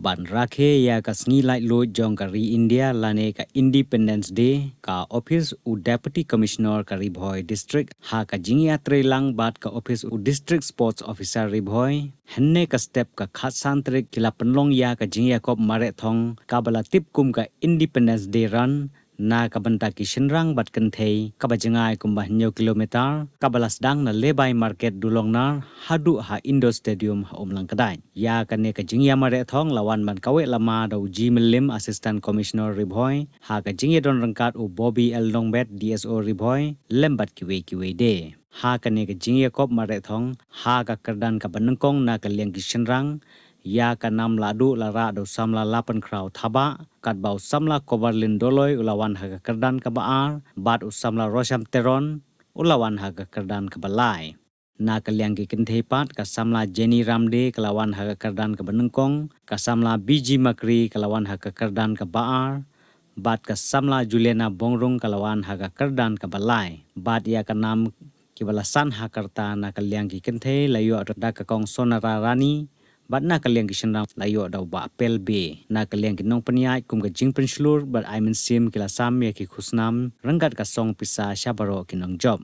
ban rakhe ya ka sngi lai lo jong ka ri India lane ka Independence Day ka office u Deputy Commissioner ka Ribhoi District ha ka jingya trelang bat ka office u District Sports Officer Ribhoi henne ka step ka khatsan trik kila penlong ya ka jingya kop mare thong ka bala tip kum ka Independence Day run na kabanta ki shenrang bat kenthei kabajangai kumba nyo kilometer kabalas dang na lebai market dulong nar hadu ha Indo Stadium ha omlang kadai ya kane ka jingya mare thong lawan man kawe lama do Jimy Assistant Commissioner Ribhoi ha ka jingya don rangkat u Bobby L Longbet DSO Ribhoi lembat kiwe de ha kane ka jingya kop mare thong ha ka kardan ka banengkong na ka liang ki shenrang ya ka nam Lahduh lara do samla Lapynkhraw Thabah kat bau samla Kobarlin doloi ulawan haga kerdan ka baar bat usamla Rosham Teron ulawan haga kerdan ka balai na kaliang ki kenthei pat ka samla Jeny Ramde kelawan haga kerdan ka benengkong ka samla BG Makri kelawan haga kerdan ka baar bat ka samla Juliana Bongrung kelawan haga kerdan ka balai bat ya ka nam kibalasan hakarta na kaliang ki kenthei layo da ka kong sonara rani bat na kaliang ki shenrang layo daw ba apel be na kaliang ki nong paniai kum ka jing penslur bat I sim kila sam ya ki khusnam rangkat ka song pisa shabaro ki nong job